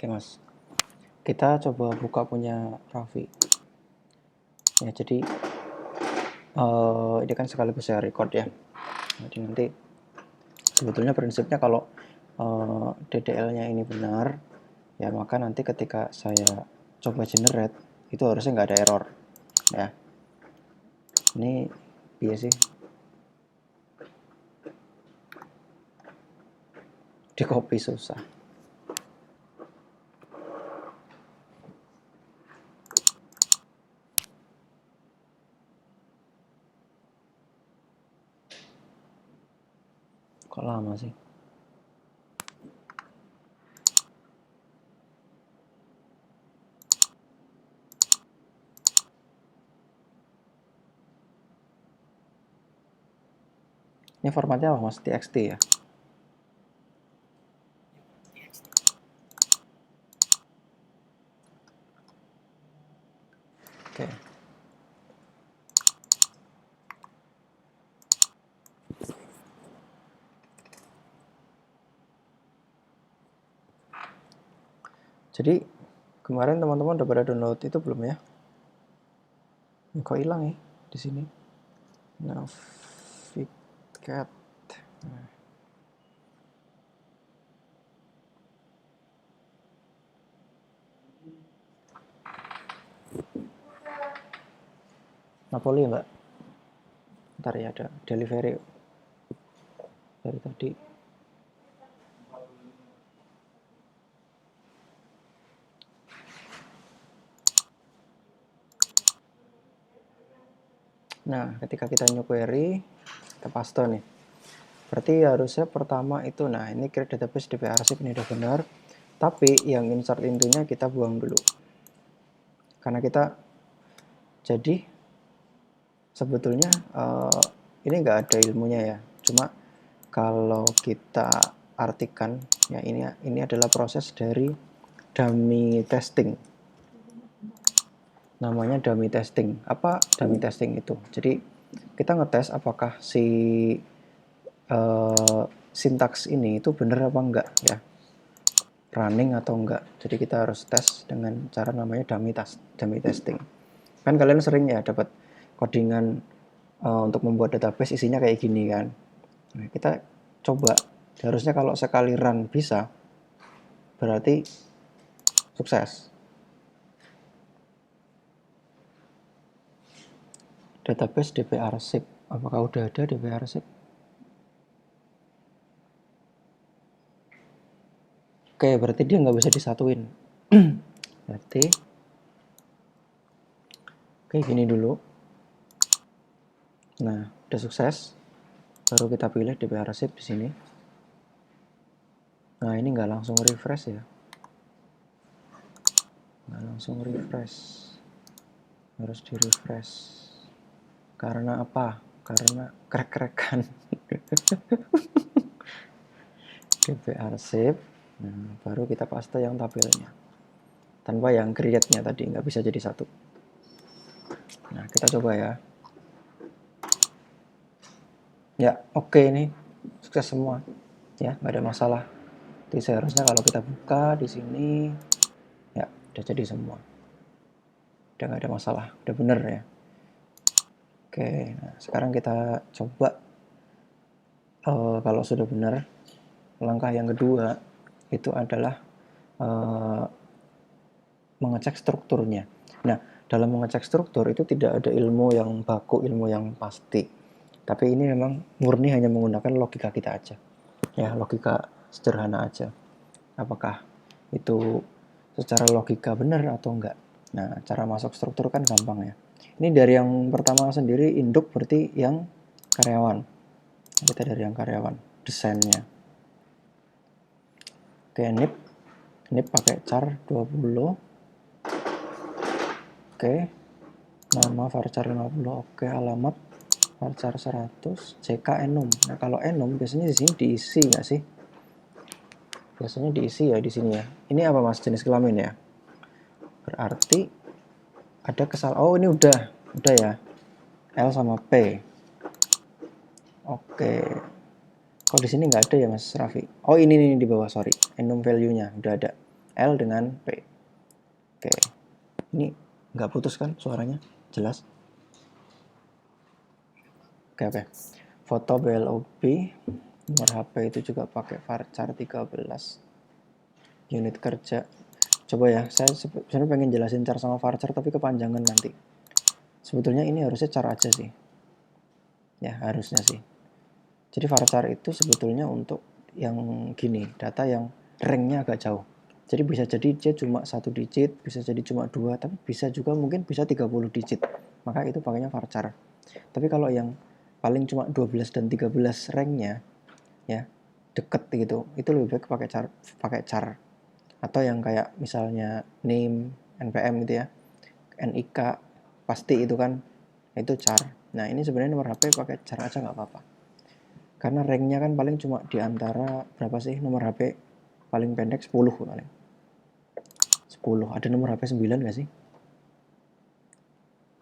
Oke mas, kita coba buka punya Raffi. Ya jadi ini kan sekaligus saya record ya. Jadi nanti sebetulnya prinsipnya kalau DDL-nya ini benar, ya maka nanti ketika saya coba generate itu harusnya nggak ada error. Ya, ini biasa sih. Di copy susah. Kok lama sih? Ini formatnya apa mas? TXT ya? Oke. Jadi kemarin teman-teman udah pada download itu belum ya? Kok hilang ya di sini? Navigate. Napoli mbak. Ntar ya ada delivery dari tadi. Nah, ketika kita new query, kita paste nih. Berarti harusnya pertama itu, nah ini create database DB arsip ini udah benar. Tapi yang insert intinya kita buang dulu. Karena kita, jadi sebetulnya ini nggak ada ilmunya ya. Cuma kalau kita artikan, ya ini adalah proses dari dummy testing. Namanya dummy testing. Apa dummy testing itu? Jadi kita ngetes apakah si sintaks ini itu bener apa enggak ya, running atau enggak. Jadi kita harus tes dengan cara namanya dummy testing. Kan kalian sering ya dapat codingan untuk membuat database isinya kayak gini kan. Nah, kita coba, harusnya kalau sekali run bisa, berarti sukses. Database DB arsip, apakah udah ada DB arsip? Oke, berarti dia nggak bisa disatuin. Berarti kayak gini dulu. Nah, udah sukses. Baru kita pilih DB arsip di sini. Nah, ini nggak langsung refresh ya. Nggak langsung refresh. Harus di refresh. Karena apa? Karena crack-crackan. DB arsip. Nah, baru kita paste yang tabelnya. Tanpa yang create-nya tadi, nggak bisa jadi satu. Nah, kita coba ya. Ya, oke nih. Sukses semua. Ya, nggak ada masalah. Jadi seharusnya kalau kita buka di sini, ya udah jadi semua. Udah nggak ada masalah. Udah bener ya. Oke, nah sekarang kita coba kalau sudah benar, langkah yang kedua itu adalah mengecek strukturnya. Nah, dalam mengecek struktur itu tidak ada ilmu yang baku, ilmu yang pasti. Tapi ini memang murni hanya menggunakan logika kita aja. Ya, logika sederhana aja. Apakah itu secara logika benar atau enggak? Nah, cara masuk struktur kan gampang ya. Ini dari yang pertama sendiri, induk berarti yang karyawan. Kita dari yang karyawan, desainnya. Oke, nip pakai char 20. Oke, nama varchar 50. Oke, alamat varchar 100, JK enum. Nah, kalau enum biasanya di sini diisi nggak sih? Biasanya diisi ya di sini ya. Ini apa mas, jenis kelamin ya? Berarti ada oh ini udah ya. L sama P. Oke. Kok di sini nggak ada ya mas Raffi? Oh ini di bawah, sorry. Enum value-nya udah ada. L dengan P. Oke, ini nggak putus kan suaranya? Jelas? Oke. Foto BLOB, nomor HP itu juga pakai varchar 13. Unit kerja. Coba ya, saya sebenarnya pengen jelasin char sama varchar tapi kepanjangan nanti. Sebetulnya ini harusnya char aja sih. Ya, harusnya sih. Jadi varchar itu sebetulnya untuk yang gini, data yang ranknya agak jauh. Jadi bisa jadi dia cuma 1 digit, bisa jadi cuma 2, tapi bisa juga mungkin bisa 30 digit. Maka itu pakainya varchar. Tapi kalau yang paling cuma 12 dan 13 ranknya, ya deket gitu, itu lebih baik pakai char. Atau yang kayak misalnya name, npm gitu ya, nik, pasti itu kan, itu char. Nah ini sebenarnya nomor HP pakai char aja nggak apa-apa. Karena ranknya kan paling cuma di antara berapa sih nomor HP paling pendek 10 paling. 10. Ada nomor HP 9 nggak sih?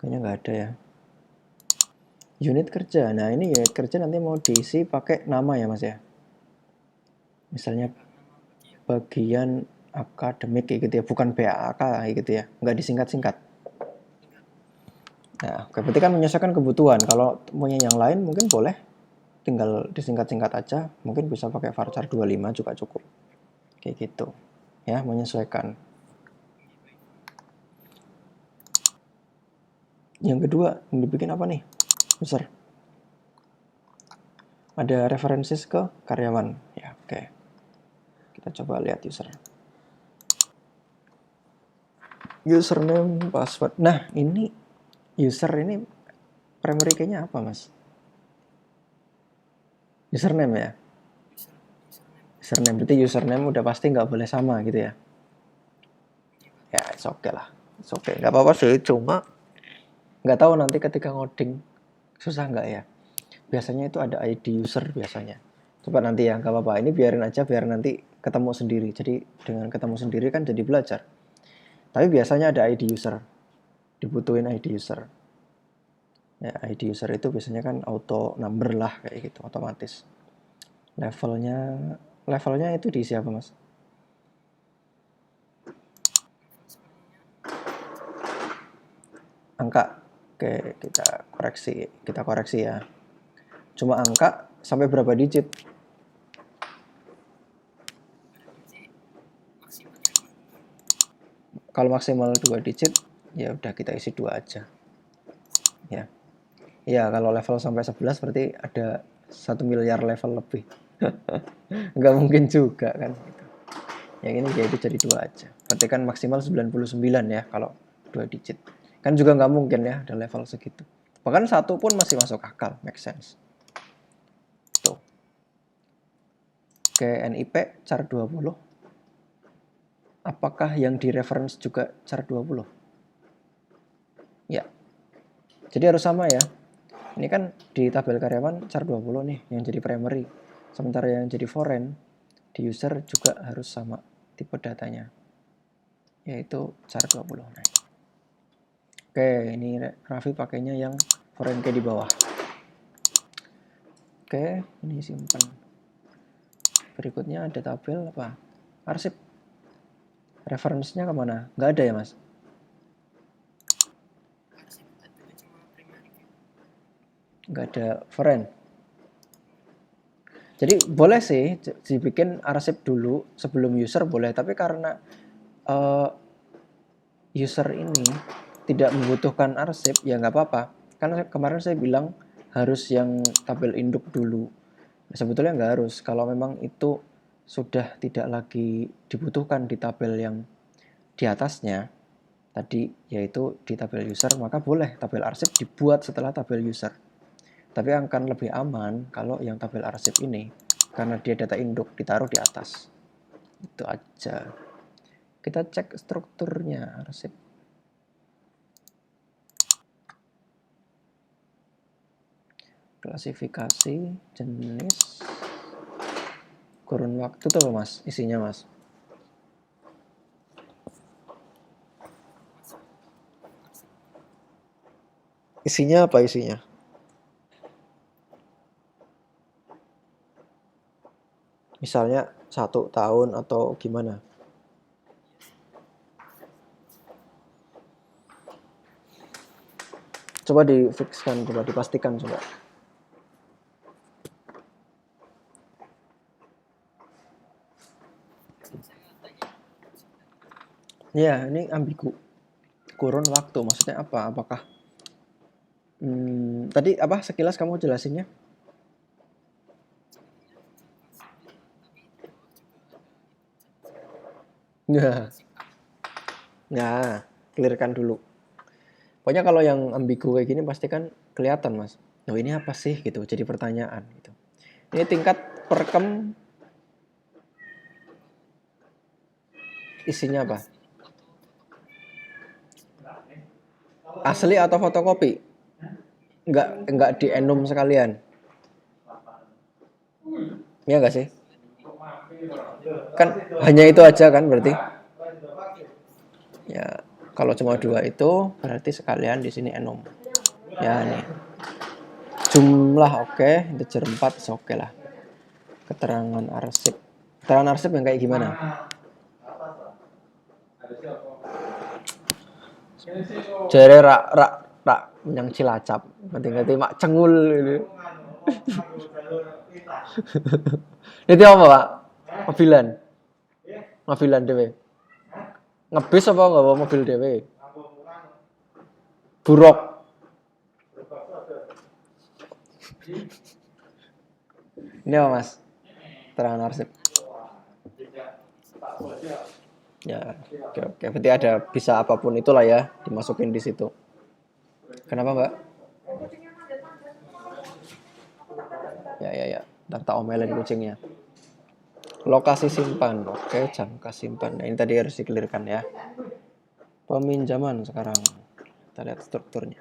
Kayaknya nggak ada ya. Unit kerja. Nah ini unit kerja nanti mau diisi pakai nama ya mas ya. Misalnya bagian akademik kayak gitu ya, bukan BAK kayak gitu ya, nggak disingkat-singkat. Nah, berarti kan menyesuaikan kebutuhan. Kalau punya yang lain mungkin boleh tinggal disingkat-singkat aja, mungkin bisa pakai varchar 25 juga cukup. Kayak gitu. Ya, menyesuaikan. Yang kedua, yang dibikin apa nih? User. Ada references ke karyawan. Ya, oke. Kita coba lihat user. Username, password. Nah, ini user ini primary key-nya apa, Mas? Username ya? Username. Berarti username udah pasti nggak boleh sama gitu ya? Ya, it's okay lah. It's okay. Nggak apa-apa sih, cuma nggak tahu nanti ketika ngoding susah nggak ya. Biasanya itu ada ID user biasanya. Coba nanti ya, nggak apa-apa. Ini biarin aja, biar nanti ketemu sendiri. Jadi dengan ketemu sendiri kan jadi belajar. Tapi biasanya ada ID user. Dibutuhin ID user. Ya, ID user itu biasanya kan auto number lah kayak gitu, otomatis. Levelnya itu diisi apa mas? Angka. Oke, kita koreksi ya. Cuma angka sampai berapa digit? Kalau maksimal 2 digit, ya udah kita isi 2 aja. Ya. Ya, kalau level sampai 11 berarti ada 1 miliar level lebih. Nggak mungkin juga kan. Yang ini jadi 2 aja. Berarti kan maksimal 99 ya kalau 2 digit. Kan juga nggak mungkin ya ada level segitu. Bahkan 1 pun masih masuk akal, make sense. Tuh. Oke, NIP char 20. Apakah yang di reference juga char 20? Ya. Jadi harus sama ya. Ini kan di tabel karyawan char 20 nih yang jadi primary. Sementara yang jadi foreign di user juga harus sama tipe datanya. Yaitu char 20. Nah. Oke, ini Raffi pakainya yang foreign key di bawah. Oke, ini simpan. Berikutnya ada tabel apa? Arsip. Referensinya kemana? Nggak ada ya mas? Nggak ada foreign. Jadi boleh sih dibikin arsip dulu sebelum user boleh, tapi karena user ini tidak membutuhkan arsip ya nggak apa-apa. Karena kemarin saya bilang harus yang tabel induk dulu. Sebetulnya nggak harus. Kalau memang itu sudah tidak lagi dibutuhkan di tabel yang di atasnya tadi, yaitu di tabel user, maka boleh tabel arsip dibuat setelah tabel user. Tapi akan lebih aman kalau yang tabel arsip ini, karena dia data induk, ditaruh di atas. Itu aja. Kita cek strukturnya arsip. Klasifikasi, jenis, kurun waktu tuh mas, isinya mas. Isinya apa isinya? Misalnya 1 tahun atau gimana? Coba difikskan, coba dipastikan coba. Ya, ini ambigu. Kurun waktu, maksudnya apa? Apakah tadi apa sekilas kamu jelasinnya? Ya, ya, clearkan dulu. Pokoknya kalau yang ambigu kayak gini pasti kan kelihatan, Mas. Oh, ini apa sih gitu, jadi pertanyaan gitu. Ini tingkat perekam isinya apa? Asli atau fotokopi? Enggak di enum sekalian. Iya enggak sih? Kan hanya itu aja kan berarti? Ya, kalau cuma 2 itu berarti sekalian di sini enum. Ya, nih. Jumlah oke, integer 4 oke lah. Keterangan arsip. Keterangan arsip yang kayak gimana? Jere rak yang Cilacap. Ngerti-ngerti mak cengul ini. Itu apa, Pak? Mobilan. Mobilan dhewe. Ngebis apa enggak bawa mobil dhewe? Buruk. Ini apa, Mas? Keterangan arsip. Ya, oke. Berarti ada bisa apapun itulah ya dimasukin di situ. Kenapa, Mbak? Ya. Ntar tak omelin kucingnya. Lokasi simpan. Oke, jangka simpan. Nah, ini tadi harus dikelirkan ya. Peminjaman sekarang. Kita lihat strukturnya.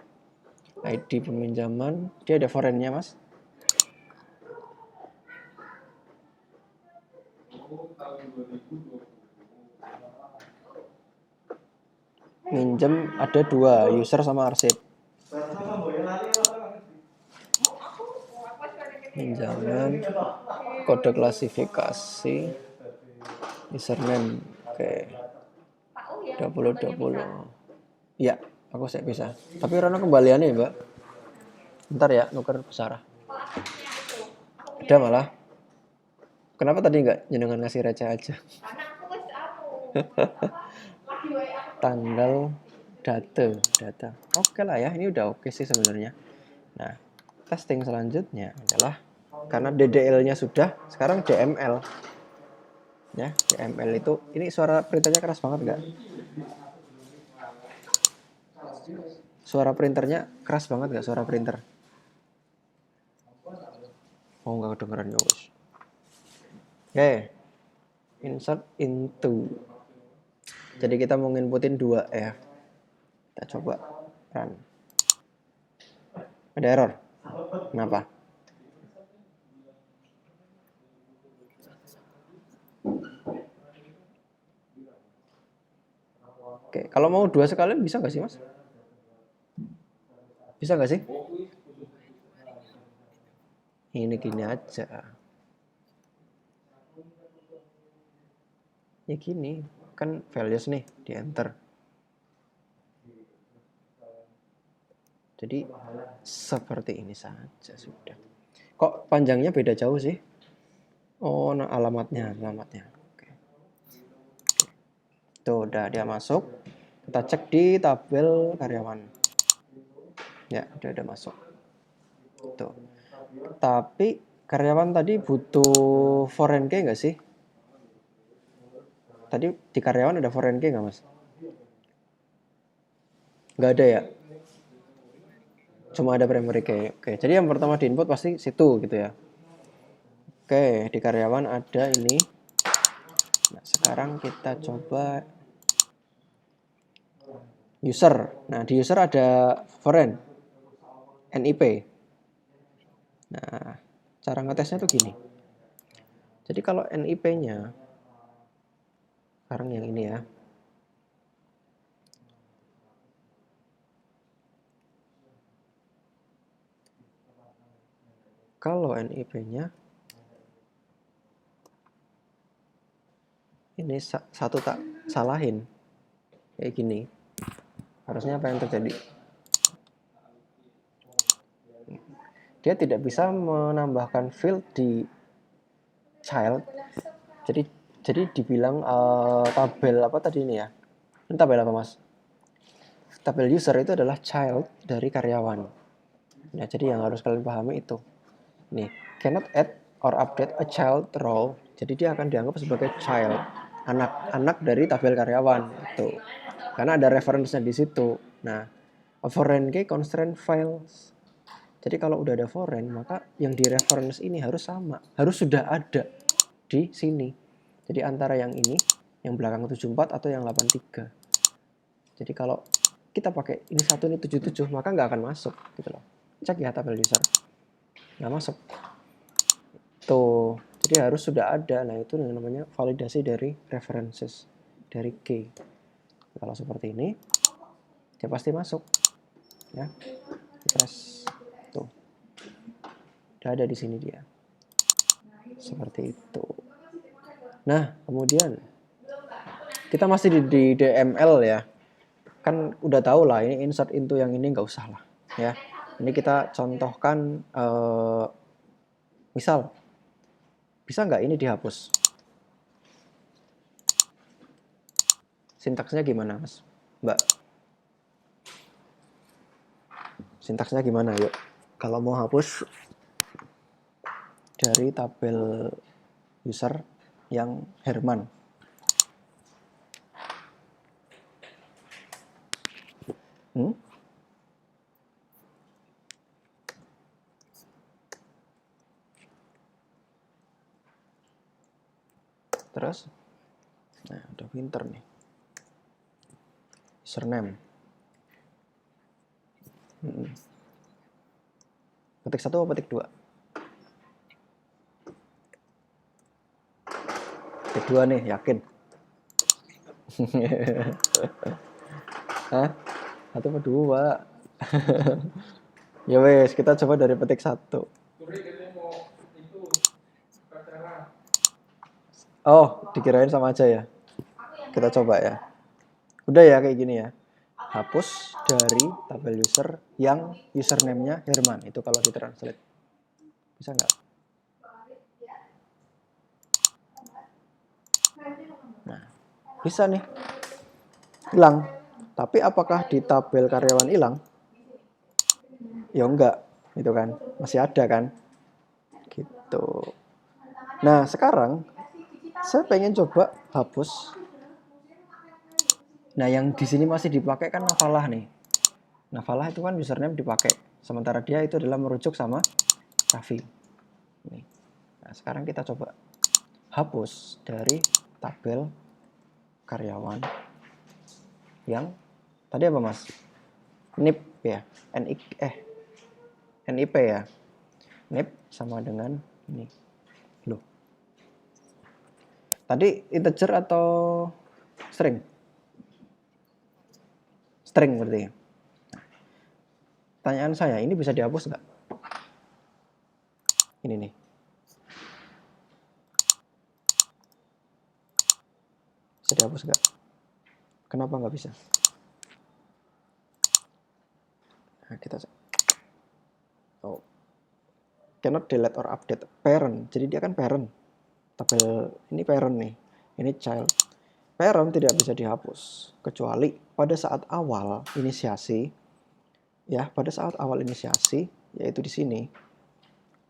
ID peminjaman. Dia ada foreign-nya, Mas. Minjem ada 2, user sama arsip. Pinjaman, kode klasifikasi, username, oke, 2020. Iya, aku saya bisa. Tapi Rono kembaliannya ya, Mbak. Bentar ya, nuker Sarah. Udah malah. Kenapa tadi nggak jenengan ngasih receh aja? Tanggal, data. Oke lah ya, ini udah oke sih sebenarnya. Nah, testing selanjutnya adalah karena DDL-nya sudah, sekarang DML. Ya, DML itu, ini suara printernya keras banget nggak? Suara printernya keras banget nggak suara printer? Oh, nggak kedengeran ya, Bos. Oke, insert into. Jadi kita mau inputin 2 ya. Kita coba run. Ada error. Kenapa? Oke, kalau mau 2 sekalian bisa nggak sih, Mas? Bisa nggak sih? Ini gini aja. Ya gini, kan values nih di enter. Jadi seperti ini saja sudah. Kok panjangnya beda jauh sih? Oh, nah alamatnya. Oke. Tuh, udah dia masuk. Kita cek di tabel karyawan. Ya, udah masuk. Tuh. Tapi karyawan tadi butuh foreign key nggak sih? Tadi di karyawan ada foreign key nggak, Mas? Nggak ada ya? Cuma ada primary key. Oke, jadi yang pertama di input pasti situ gitu ya. Oke, di karyawan ada ini. Nah, sekarang kita coba user. Nah, di user ada foreign NIP. Nah, cara ngetesnya tuh gini. Jadi kalau NIP-nya sekarang yang ini ya. Kalau NIP-nya ini satu tak salahin kayak gini, harusnya apa yang terjadi? dia tidak bisa menambahkan field di child. Jadi dibilang tabel apa tadi ini ya? Ini tabel apa mas? Tabel user itu adalah child dari karyawan. Nah, jadi yang harus kalian pahami itu. Nih, cannot add or update a child role. Jadi dia akan dianggap sebagai child, anak dari tabel karyawan itu. Karena ada reference-nya di situ. Nah, a foreign key constraint files. Jadi kalau udah ada foreign, maka yang di reference ini harus sama, harus sudah ada di sini. Jadi antara yang ini, yang belakang 74 atau yang 83. Jadi kalau kita pakai ini 1 ini 77, maka nggak akan masuk gitu loh. Cek ya tabel user. Nggak masuk. Tuh, jadi harus sudah ada. Nah, itu yang namanya validasi dari references, dari key. Kalau seperti ini, dia pasti masuk. Ya, press. Tuh. Udah ada di sini dia. Seperti itu. Nah, kemudian kita masih di DML ya. Kan udah tahu lah ini insert into yang ini nggak usah lah ya. Ini kita contohkan misal bisa nggak ini dihapus? Sintaksnya gimana mas? Mbak? Sintaksnya gimana yuk? Kalau mau hapus dari tabel user yang Herman. Terus, nah udah pinter nih. Username. Petik 1 atau petik 2? Petik 2 nih, yakin? Hah? 1 atau 2? Ya wes, kita coba dari petik 1. Oh, dikirain sama aja ya. Kita coba ya. Udah ya kayak gini ya. Hapus dari tabel user yang username-nya Herman. Itu kalau ditranslate. Bisa nggak? Nah, bisa nih. Hilang. Tapi apakah di tabel karyawan hilang? Ya enggak. Itu kan. Masih ada kan? Gitu. Nah, sekarang saya pengen coba hapus. Nah, yang di sini masih dipakai kan Nafalah nih. Nafalah itu kan username dipakai. Sementara dia itu adalah merujuk sama Raffi. Nih. Nah, sekarang kita coba hapus dari tabel karyawan yang tadi apa mas? NIP ya, NIP ya. NIP sama dengan ini. Loh. Tadi integer atau string? String berarti. Pertanyaan saya, ini bisa dihapus nggak? Ini nih. Bisa dihapus nggak? Kenapa nggak bisa? Nah, kita oh. Cannot delete or update parent. Jadi dia kan parent. Tabel ini parent nih. Ini child. Parent tidak bisa dihapus kecuali pada saat awal inisiasi. Ya, pada saat awal inisiasi yaitu di sini.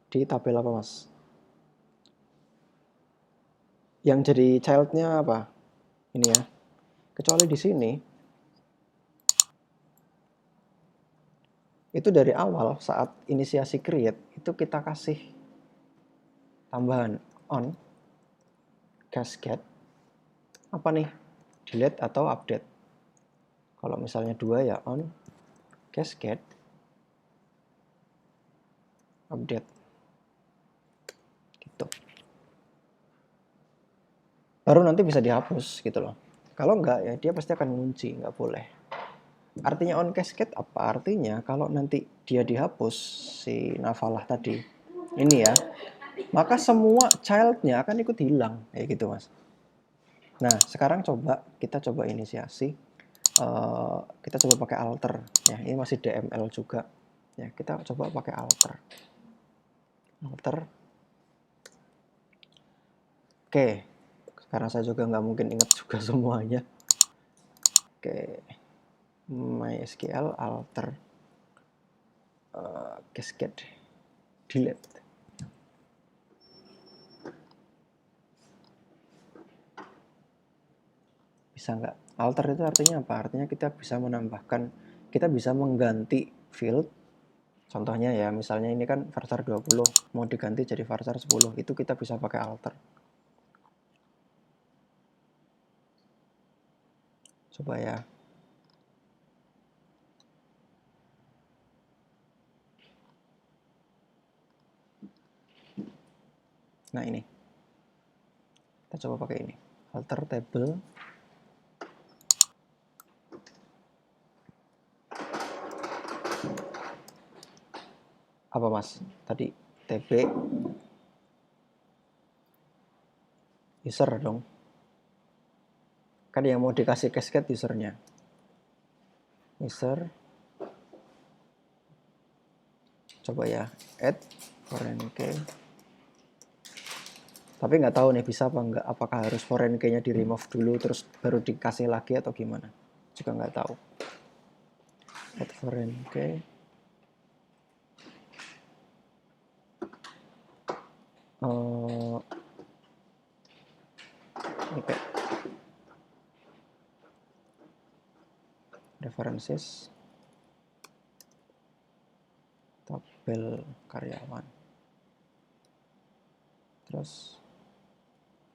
Di tabel apa, Mas? Yang jadi child-nya apa? Ini ya. Kecuali di sini itu dari awal saat inisiasi create itu kita kasih tambahan on cascade apa nih, delete atau update. Kalau misalnya 2 ya on cascade update gitu, baru nanti bisa dihapus gitu loh. Kalau enggak ya dia pasti akan ngunci, nggak boleh. Artinya on cascade apa? Artinya kalau nanti dia dihapus si Nafalah tadi ini ya, maka semua childnya akan ikut hilang kayak gitu mas. Nah sekarang kita coba inisiasi, kita coba pakai alter ya, ini masih DML juga ya, kita coba pakai alter. alter. Oke, karena saya juga nggak mungkin ingat juga semuanya. Oke, MySQL alter cascade delete. Bisa nggak? Alter itu artinya apa? Artinya kita bisa menambahkan, kita bisa mengganti field. Contohnya ya, misalnya ini kan varchar 20, mau diganti jadi varchar 10, itu kita bisa pakai alter. Coba ya. Nah ini. Kita coba pakai ini. Alter table. Apa mas? Tadi TB user dong. Kan yang mau dikasih cascade usernya. User. Coba ya. Add foreign key. Tapi nggak tahu nih bisa apa nggak. Apakah harus foreign key-nya di remove dulu terus baru dikasih lagi atau gimana? Juga nggak tahu. Add foreign key. Oke. References. Tabel karyawan. Terus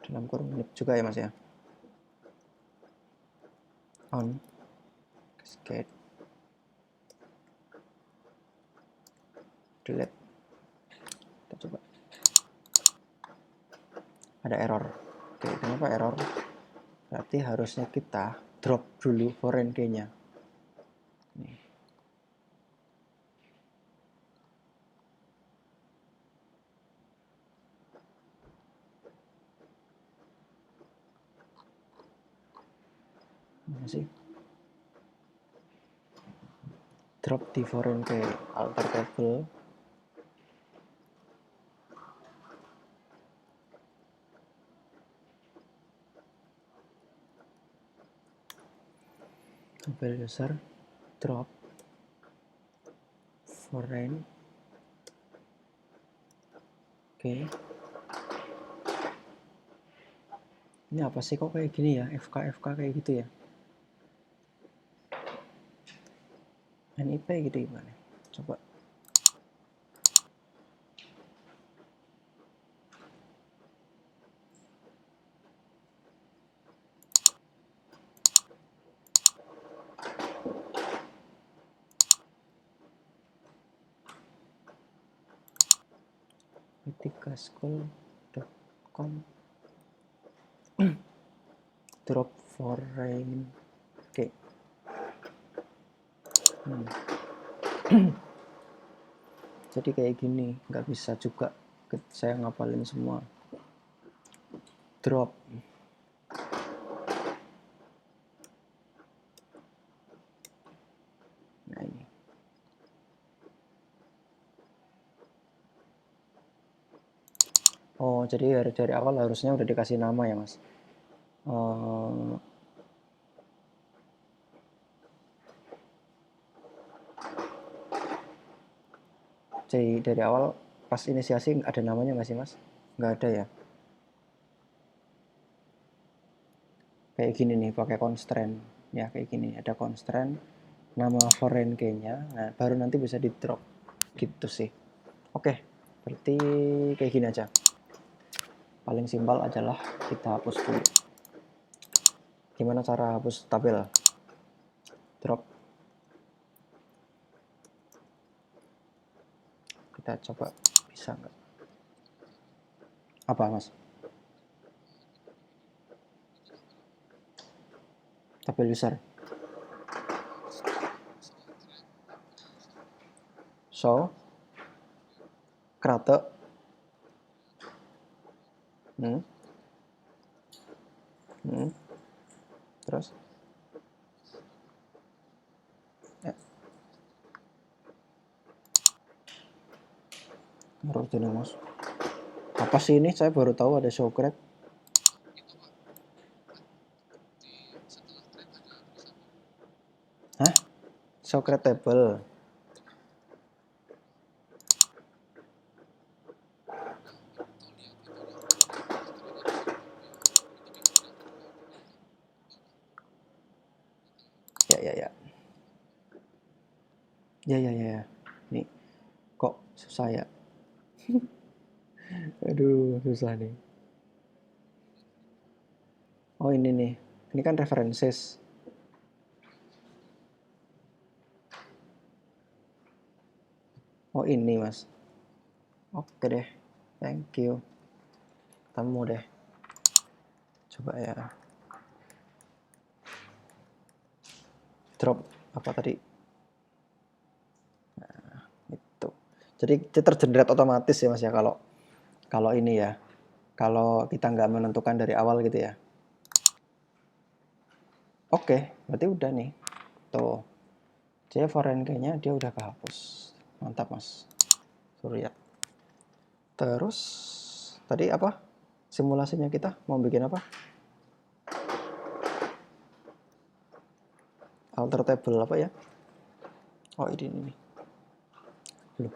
dalam kurung menit juga ya mas ya. On cascade delete. Kita coba. Ada error. Oke, kenapa error? Berarti harusnya kita drop dulu foreign key-nya. Nih. Mana sih? Drop di foreign key alter table. Tabel user drop foreign. Oke. Ini apa sih kok kayak gini ya? FK kayak gitu ya? NIP gitu gimana? Coba. Etikaschool.com drop foreign key. Jadi kayak gini, nggak bisa juga saya ngapalin semua. Drop. Nah ini. Oh, jadi dari awal harusnya udah dikasih nama ya mas. Jadi dari awal pas inisiasi ada namanya nggak sih mas? Nggak ada ya. Kayak gini nih pakai constraint ya, kayak gini ada constraint nama foreign key-nya. Nah baru nanti bisa di drop gitu sih. Oke, berarti kayak gini aja. Paling simpel adalah kita hapus dulu. Gimana cara hapus tabel? Drop. Kita coba bisa nggak? Apa mas? Tabel user. So, krate. Terus? Harus ini mas. Apa sih ini? Saya baru tahu ada Socrates. Hah? Socrates table. Ya. Ya. Nih, kok susah ya? Aduh, susah nih. Oh ini nih. Ini kan references. Oh ini mas. Oke deh. Thank you. Ketemu deh. Coba ya. Drop apa tadi? Nah, itu. Jadi dia tergenerate otomatis ya mas ya kalau ini ya. Kalau kita nggak menentukan dari awal gitu ya. Oke, berarti udah nih. Tuh. Jadi foreign key-nya dia udah kehapus. Mantap mas. Suruh lihat. Terus tadi apa? Simulasinya kita mau bikin apa? Alter table apa ya? Oh ini. Belum.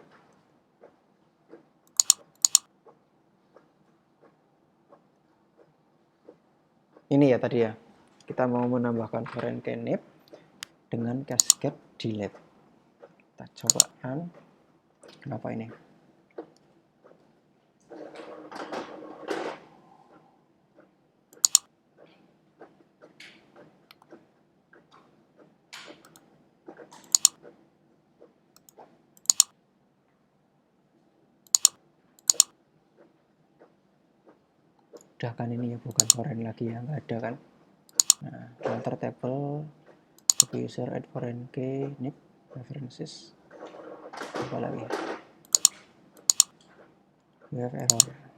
Ini ya tadi ya. Kita mau menambahkan foreign key nib dengan cascade delete. Kita coba kan. Kenapa ini? Udah kan ini ya bukan foreign lagi ya, nggak ada kan. Nah, alter table user add foreign key nib references apa lagi, we have error.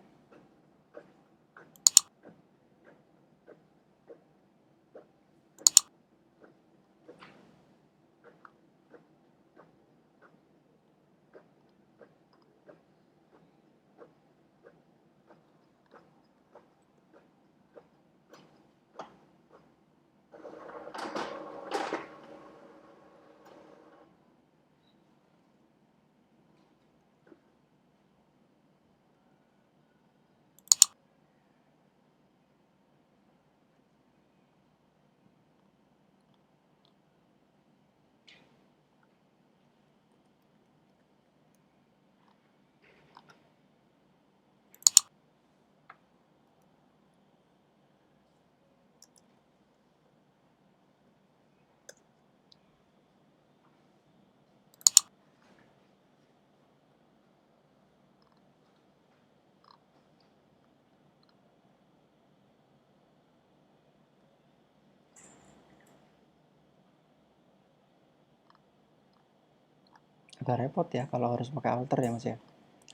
Agak repot ya kalau harus pakai alter ya mas ya.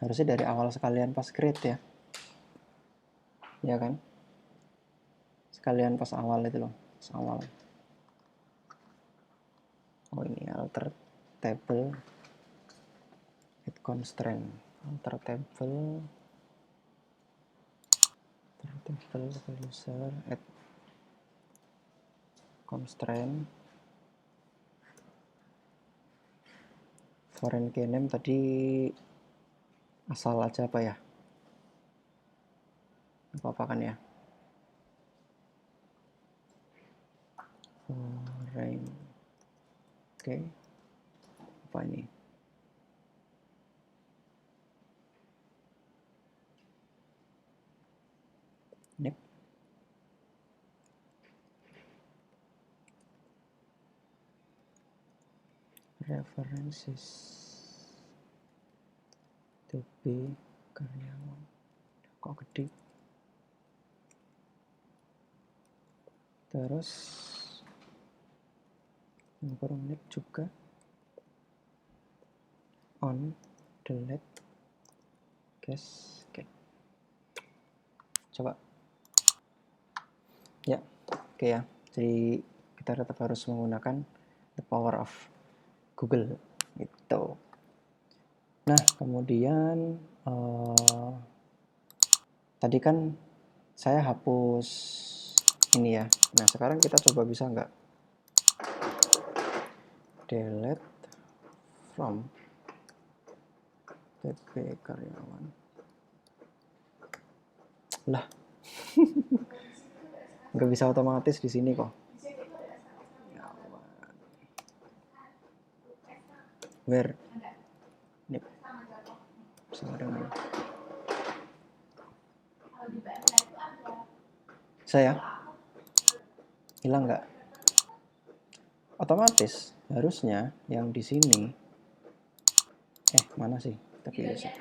Harusnya dari awal sekalian pas create ya. Ya kan? Sekalian pas awal itu loh. Pas awal. Oh ini alter table add constraint. Alter table user add constraint. Foreign key name tadi asal aja apa ya? Apa kan ya? Foreign. Oke. Apa ini? Nip. References. TB karyawan. Kok gede? Terus kurang nip juga on delete cascade. Coba ya, oke ya. Jadi kita tetap harus menggunakan the power of Google gitu. Nah kemudian tadi kan saya hapus ini ya. Nah sekarang kita coba bisa nggak delete from TP karyawan. Lah nggak bisa otomatis di sini kok. Where ini sama dengan saya hilang nggak? Otomatis harusnya yang di sini mana sih? Tapi bisa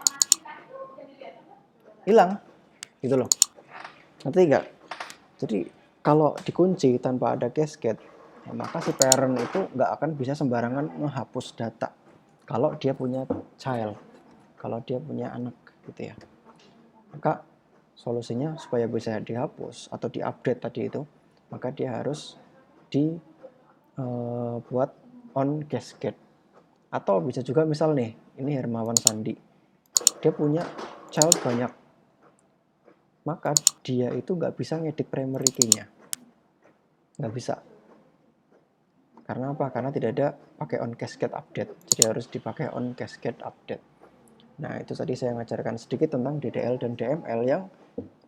hilang gitu loh. Ngerti nggak? Jadi kalau dikunci tanpa ada cascade, maka si parent itu nggak akan bisa sembarangan menghapus data kalau dia punya child, kalau dia punya anak gitu ya. Maka solusinya supaya bisa dihapus atau diupdate tadi itu, maka dia harus buat on cascade. Atau bisa juga misal nih, ini Hermawan Sandi, dia punya child banyak, maka dia itu nggak bisa ngedit primary key-nya, nggak bisa. Karena apa? Karena tidak ada pakai on cascade update, jadi harus dipakai on cascade update. Nah itu tadi saya ngajarkan sedikit tentang DDL dan DML yang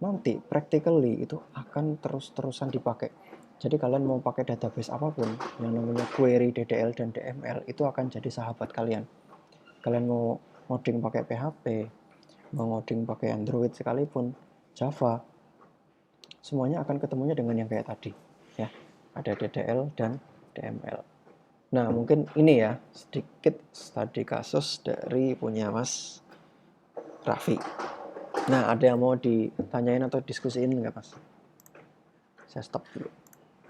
nanti practically itu akan terus-terusan dipakai. Jadi kalian mau pakai database apapun yang namanya query DDL dan DML itu akan jadi sahabat kalian. Kalian mau ngoding pakai PHP, mau ngoding pakai Android sekalipun, Java, semuanya akan ketemunya dengan yang kayak tadi ya. Ada DDL dan DML. Nah mungkin ini ya sedikit studi kasus dari punya Mas Raffi. Nah ada yang mau ditanyain atau diskusiin nggak Mas? Saya stop dulu.